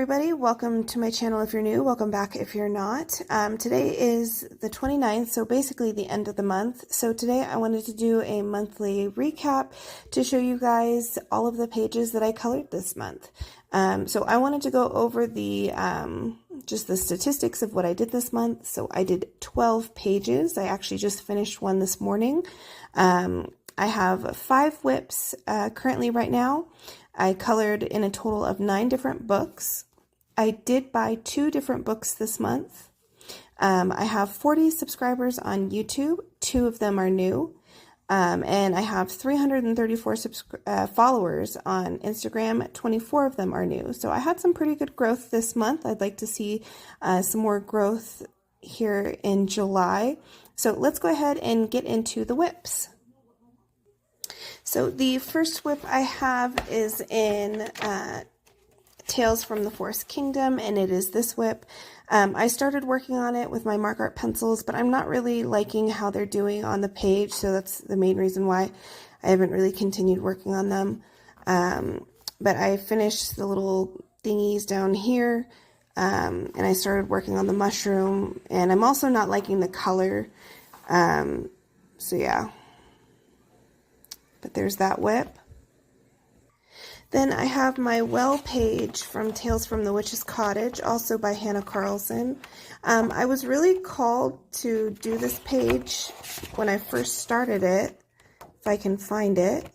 everybody, welcome to my channel if you're new, welcome back if you're not. Today is the 29th, so basically the end of the month. So today I wanted to do a monthly recap to show you guys all of the pages that I colored this month. So I wanted to go over the just the statistics of what I did this month. So I did 12 pages. I actually just finished one this morning. I have 5 whips currently right now. I colored in a total of 9 different books. I did buy 2 different books this month. I have 40 subscribers on YouTube. 2 of them are new. And I have 334 followers on Instagram. 24 of them are new. So I had some pretty good growth this month. I'd like to see some more growth here in July. So let's go ahead and get into the whips. So the first whip I have is in Tales from the Forest Kingdom, and it is this whip. I started working on it with my Mark Art pencils, but I'm not really liking how they're doing on the page, so that's the main reason why I haven't really continued working on them. But I finished the little thingies down here, and I started working on the mushroom, and I'm also not liking the color, so yeah. But there's that whip. Then I have my well page from Tales from the Witch's Cottage, also by Hannah Carlson. I was really called to do this page when I first started it, if I can find it.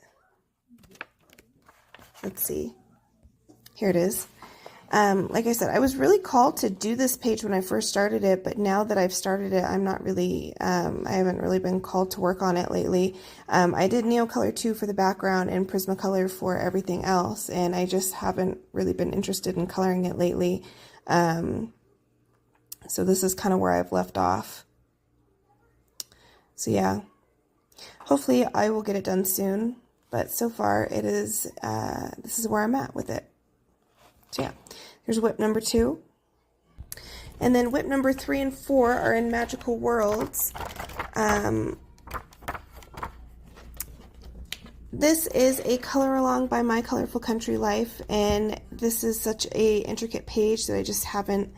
Let's see. Here it is. Like I said, I was really called to do this page when I first started it, but now that I've started it, I'm not really, I haven't really been called to work on it lately. I did Neocolor 2 for the background and Prismacolor for everything else, and I just haven't really been interested in coloring it lately. So this is kind of where I've left off. So yeah, hopefully I will get it done soon, but so far it is, this is where I'm at with it. So yeah, here's whip number 2. And then whip number 3 and 4 are in Magical Worlds. This is a color along by My Colorful Country Life, and this is such a intricate page that I just haven't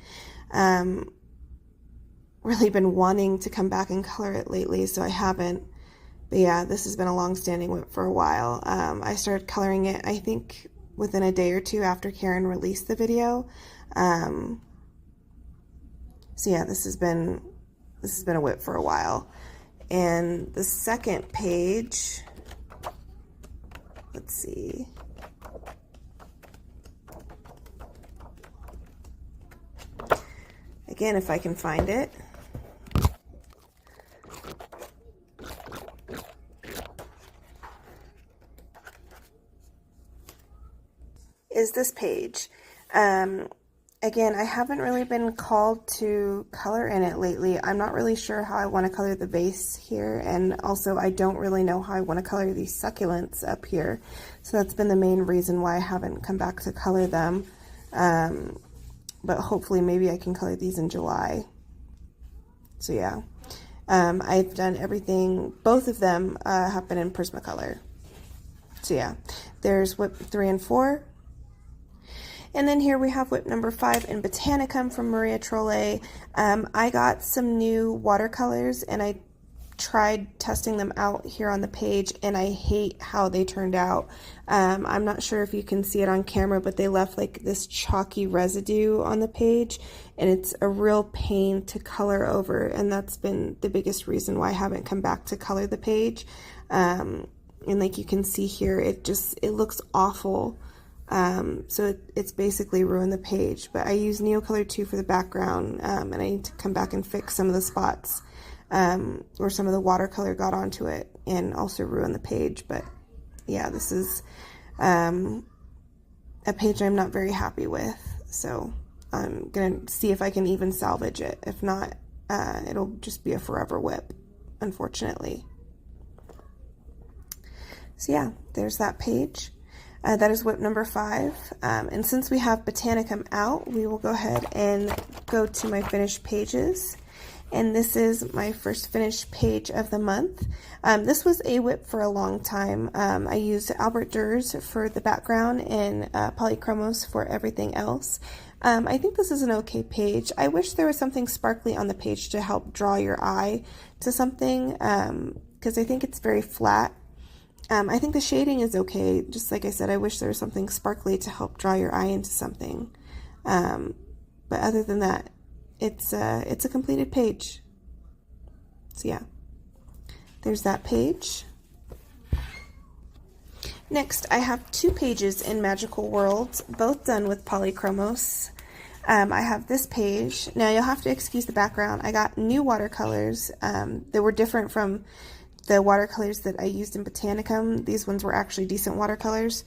really been wanting to come back and color it lately, so I haven't. But yeah, this has been a long-standing whip for a while. I started coloring it, I think, within a day or 2 after Karen released the video. So yeah, this has been a whip for a while. And the second page, let's see. Again, if I can find it. Is this page. Again, I haven't really been called to color in it lately. I'm not really sure how I want to color the base here, and also I don't really know how I want to color these succulents up here. So that's been the main reason why I haven't come back to color them. But hopefully maybe I can color these in July. So yeah, I've done everything. Both of them have been in Prismacolor. So yeah, there's whip 3 and 4. And then here we have whip number 5 in Botanicum from Maria Trolle. I got some new watercolors and I tried testing them out here on the page, and I hate how they turned out. I'm not sure if you can see it on camera, but they left like this chalky residue on the page, and it's a real pain to color over, and that's been the biggest reason why I haven't come back to color the page. And like you can see here, it looks awful. So it's basically ruined the page, but I use Neocolor 2 for the background, and I need to come back and fix some of the spots, where some of the watercolor got onto it and also ruined the page. But yeah, this is, a page I'm not very happy with, so I'm gonna see if I can even salvage it. If not, it'll just be a forever whip, unfortunately. So yeah, there's that page. That is whip number 5, and since we have Botanicum out, we will go ahead and go to my finished pages, and this is my first finished page of the month. This was a whip for a long time. I used Albert Durs for the background and Polychromos for everything else. I think this is an okay page. I wish there was something sparkly on the page to help draw your eye to something, because I think it's very flat. I think the shading is okay. Just like I said, I wish there was something sparkly to help draw your eye into something. But other than that, it's a completed page. So yeah, there's that page. Next, I have 2 pages in Magical Worlds, both done with Polychromos. I have this page. Now, you'll have to excuse the background. I got new watercolors that were different from the watercolors that I used in Botanicum. These ones were actually decent watercolors,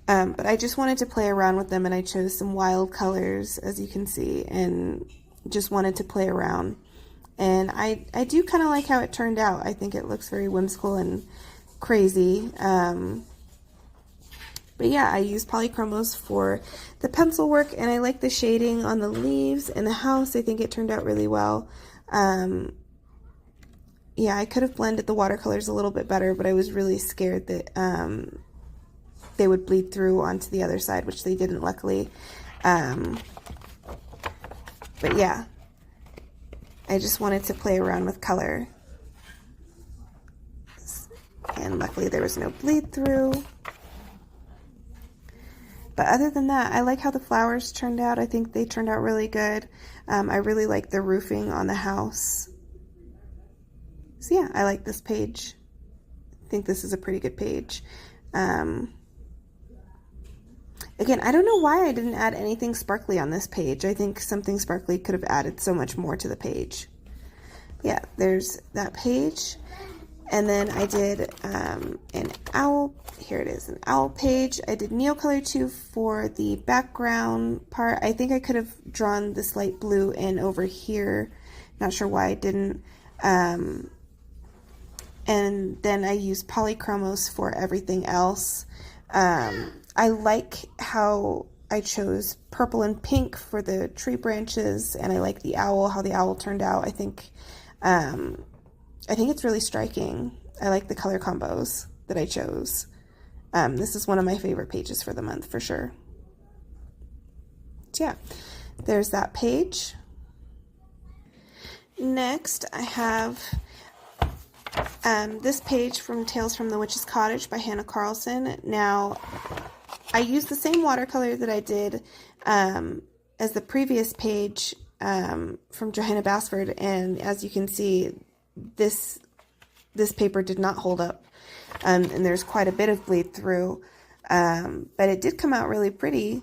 but I just wanted to play around with them, and I chose some wild colors, as you can see, and just wanted to play around. And I do kind of like how it turned out. I think it looks very whimsical and crazy. But yeah, I used Polychromos for the pencil work, and I like the shading on the leaves and the house. I think it turned out really well. Yeah, I could have blended the watercolors a little bit better, but I was really scared that they would bleed through onto the other side, which they didn't, luckily. But yeah, I just wanted to play around with color. And luckily there was no bleed through. But other than that, I like how the flowers turned out. I think they turned out really good. I really like the roofing on the house. So yeah, I like this page. I think this is a pretty good page. Again, I don't know why I didn't add anything sparkly on this page. I think something sparkly could have added so much more to the page. Yeah, there's that page. And then I did an owl, here it is, an owl page. I did Neocolor 2 for the background part. I think I could have drawn this light blue in over here. Not sure why I didn't. And then I used Polychromos for everything else. I like how I chose purple and pink for the tree branches, and I like the owl, how the owl turned out. I think it's really striking. I like the color combos that I chose. This is one of my favorite pages for the month, for sure. So yeah, there's that page. Next, I have this page from Tales from the Witch's Cottage by Hannah Carlson. Now, I used the same watercolor that I did as the previous page from Johanna Basford, and as you can see, this paper did not hold up, and there's quite a bit of bleed through, but it did come out really pretty,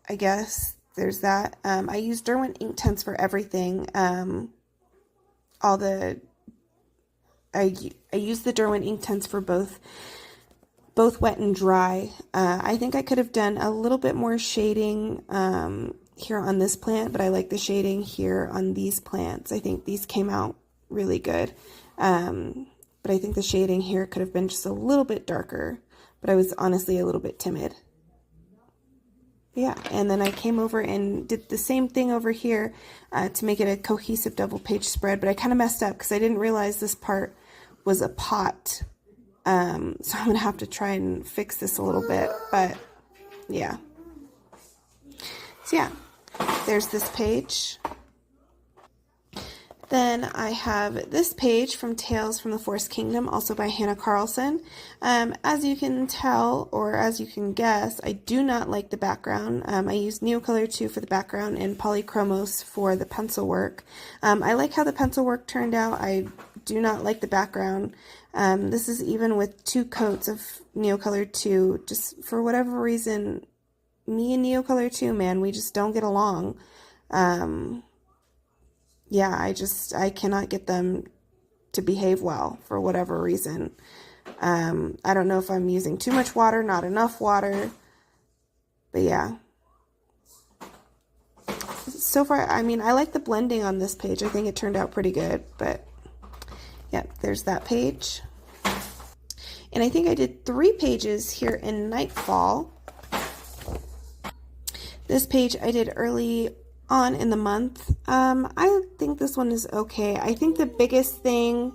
I guess. There's that. I used Derwent Inktense for everything. I used the Derwent Inktense for both wet and dry. I think I could have done a little bit more shading here on this plant, but I like the shading here on these plants. I think these came out really good. But I think the shading here could have been just a little bit darker, but I was honestly a little bit timid. Yeah, and then I came over and did the same thing over here to make it a cohesive double page spread, but I kind of messed up because I didn't realize this part was a pot. So I'm going to have to try and fix this a little bit, but yeah. So yeah, there's this page. Then I have this page from Tales from the Forest Kingdom, also by Hannah Carlson. As you can tell, or as you can guess, I do not like the background. I used Neocolor 2 for the background and Polychromos for the pencil work. I like how the pencil work turned out. I do not like the background. This is even with 2 coats of Neocolor 2. Just for whatever reason, me and Neocolor 2, man, we just don't get along. Yeah, I cannot get them to behave well for whatever reason. I don't know if I'm using too much water, not enough water, but yeah. So far, I mean, I like the blending on this page. I think it turned out pretty good, but yeah, there's that page. And I think I did 3 pages here in Nightfall. This page I did early on in the month. I think this one is okay. I think the biggest thing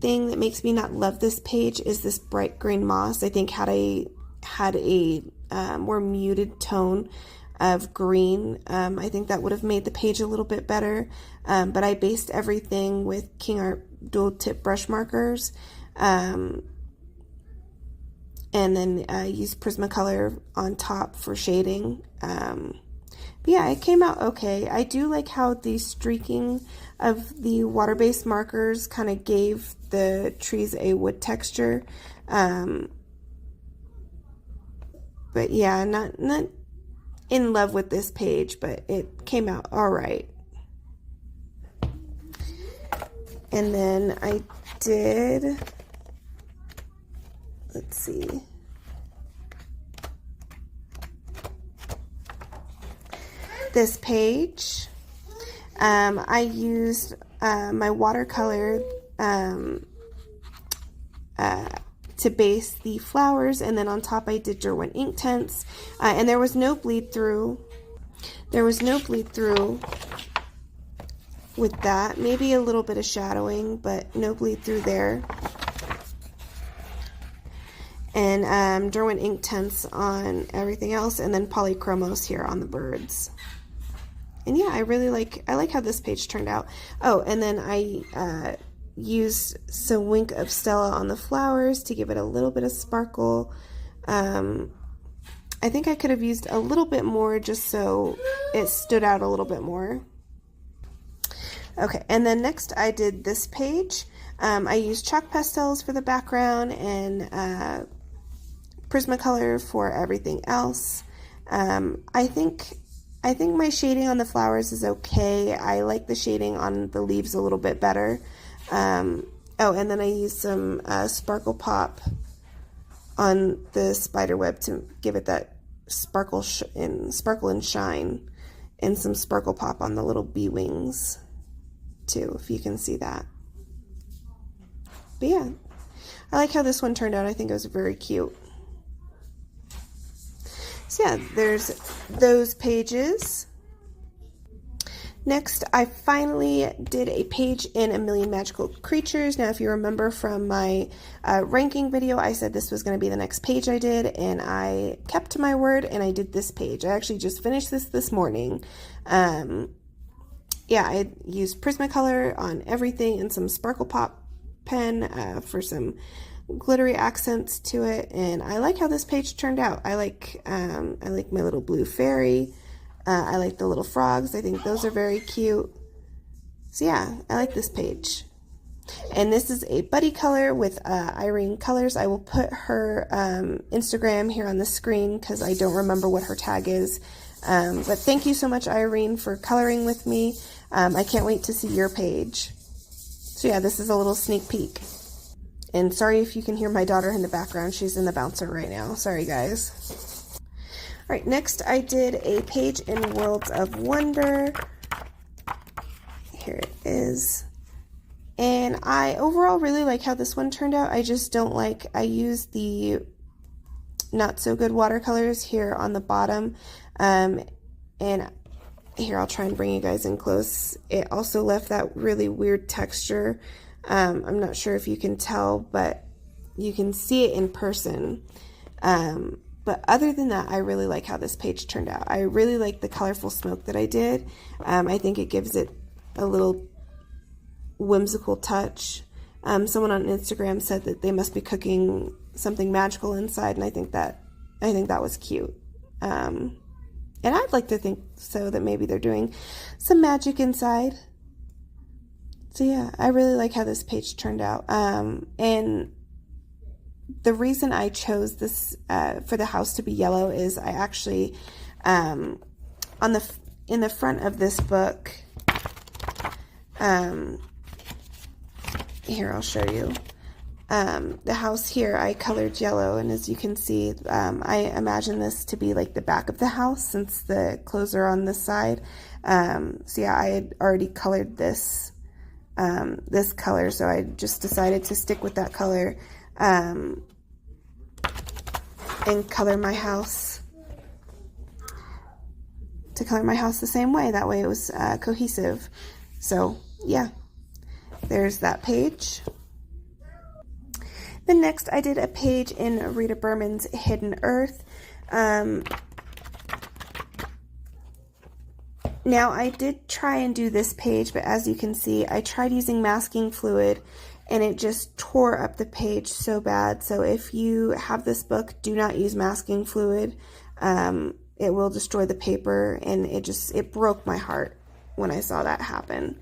that makes me not love this page is this bright green moss. I think had a more muted tone, of green. I think that would have made the page a little bit better, but I based everything with King Art dual tip brush markers, and then used Prismacolor on top for shading. But yeah, it came out okay. I do like how the streaking of the water-based markers kind of gave the trees a wood texture. But yeah, not in love with this page, but it came out all right. And then I did, let's see. This page, I used my watercolor to base the flowers, and then on top I did Derwent Inktense, and there was no bleed through. There was no bleed through with that. Maybe a little bit of shadowing, but no bleed through there. And Derwent Inktense on everything else, and then Polychromos here on the birds. And yeah, I like how this page turned out. Oh, and then I used some Wink of Stella on the flowers to give it a little bit of sparkle. I think I could have used a little bit more just so it stood out a little bit more. Okay, and then next I did this page. I used chalk pastels for the background and Prismacolor for everything else. I think my shading on the flowers is okay. I like the shading on the leaves a little bit better. Oh, and then I used some Sparkle Pop on the spider web to give it that sparkle and shine, and some Sparkle Pop on the little bee wings too, if you can see that. But yeah, I like how this one turned out. I think it was very cute. So yeah, there's those pages. Next, I finally did a page in A Million Magical Creatures. Now, if you remember from my ranking video, I said this was going to be the next page I did, and I kept to my word, and I did this page. I actually just finished this morning. Yeah, I used Prismacolor on everything and some Sparkle Pop pen for some glittery accents to it, and I like how this page turned out. I like my little blue fairy. I like the little frogs. I think those are very cute. So yeah, I like this page. And this is a buddy color with Irene Colors. I will put her Instagram here on the screen because I don't remember what her tag is. But thank you so much, Irene, for coloring with me. I can't wait to see your page. So yeah, this is a little sneak peek. And sorry if you can hear my daughter in the background. She's in the bouncer right now. Sorry, guys. All right, next I did a page in Worlds of Wonder. Here it is. And I overall really like how this one turned out. I just don't like, I used the not so good watercolors here on the bottom. And here, I'll try and bring you guys in close. It also left that really weird texture. I'm not sure if you can tell, but you can see it in person. But other than that, I really like how this page turned out. I really like the colorful smoke that I did. I think it gives it a little whimsical touch. Someone on Instagram said that they must be cooking something magical inside, and I think that was cute. And I'd like to think so, that maybe they're doing some magic inside. So yeah, I really like how this page turned out. And the reason I chose this for the house to be yellow is I actually in the front of this book, here, I'll show you. The house here, I colored yellow, and as you can see, I imagine this to be like the back of the house since the clothes are on this side. So yeah, I had already colored this this color, so I just decided to stick with that color and color my house the same way. That way it was cohesive. So yeah, there's that page. Then next I did a page in Rita Berman's Hidden Earth. Now, I did try and do this page, but as you can see, I tried using masking fluid and it just tore up the page so bad. So if you have this book, do not use masking fluid. It will destroy the paper, and it broke my heart when I saw that happen.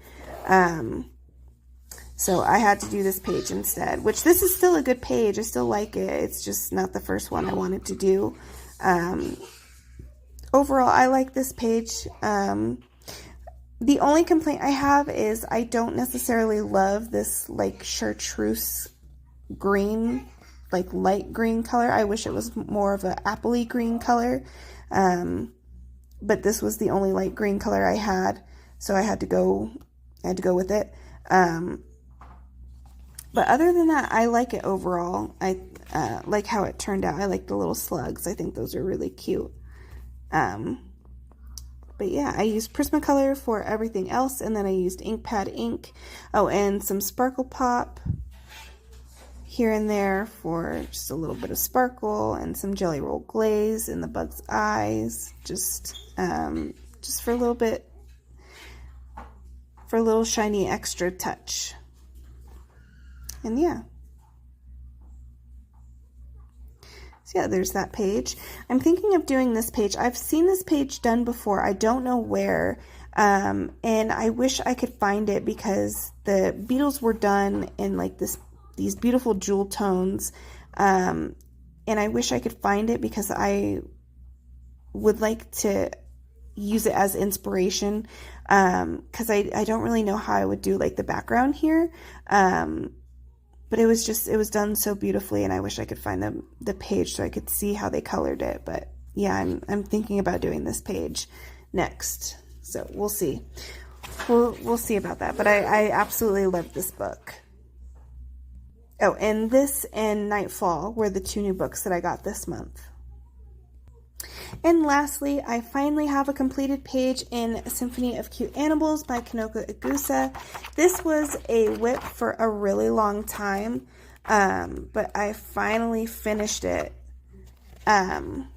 So I had to do this page instead, which this is still a good page. I still like it. It's just not the first one I wanted to do. Overall, I like this page. The only complaint I have is I don't necessarily love this like chartreuse green, like light green color. I wish it was more of an appley green color. But this was the only light green color I had, so I had to go with it. But other than that, I like it overall. I like how it turned out. I like the little slugs. I think those are really cute. But yeah, I used Prismacolor for everything else, and then I used Inkpad ink. Oh, and some Sparkle Pop here and there for just a little bit of sparkle, and some Jelly Roll glaze in the bug's eyes, just for a little bit, for a little shiny extra touch. And yeah. So yeah, there's that page. I'm thinking of doing this page. I've seen this page done before. I don't know where. And I wish I could find it because the beetles were done in like these beautiful jewel tones. And I wish I could find it because I would like to use it as inspiration. Because I don't really know how I would do like the background here. But it was done so beautifully, and I wish I could find the page so I could see how they colored it. But yeah, I'm thinking about doing this page next. So we'll see. We'll see about that. But I absolutely love this book. Oh, and this and Nightfall were the 2 new books that I got this month. And lastly, I finally have a completed page in Symphony of Cute Animals by Kinoko Igusa. This was a whip for a really long time, but I finally finished it. Now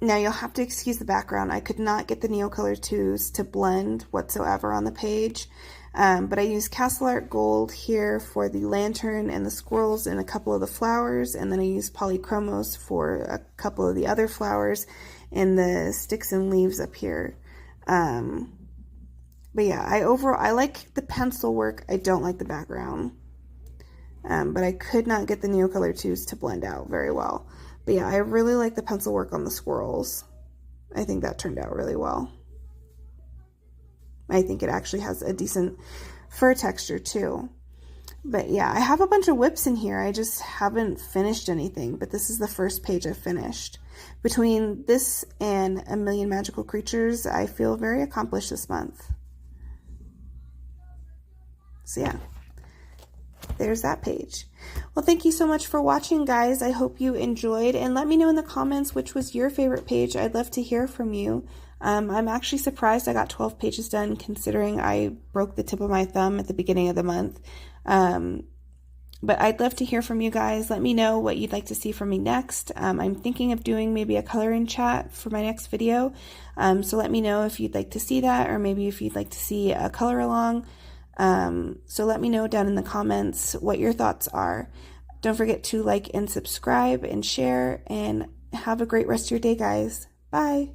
you'll have to excuse the background. I could not get the Neocolor IIs to blend whatsoever on the page. But I used Castle Art Gold here for the lantern and the squirrels and a couple of the flowers, and then I used Polychromos for a couple of the other flowers and the sticks and leaves up here. But yeah, I like the pencil work. I don't like the background. But I could not get the Neocolor IIs to blend out very well. But yeah, I really like the pencil work on the squirrels. I think that turned out really well. I think it actually has a decent fur texture too. But yeah, I have a bunch of whips in here. I just haven't finished anything, but this is the first page I've finished. Between this and A Million Magical Creatures, I feel very accomplished this month. So yeah, there's that page. Well, thank you so much for watching, guys. I hope you enjoyed, and let me know in the comments which was your favorite page. I'd love to hear from you. I'm actually surprised I got 12 pages done considering I broke the tip of my thumb at the beginning of the month. But I'd love to hear from you guys. Let me know what you'd like to see from me next. I'm thinking of doing maybe a coloring chat for my next video. So let me know if you'd like to see that, or maybe if you'd like to see a color along. So let me know down in the comments what your thoughts are. Don't forget to like and subscribe and share, and have a great rest of your day, guys. Bye.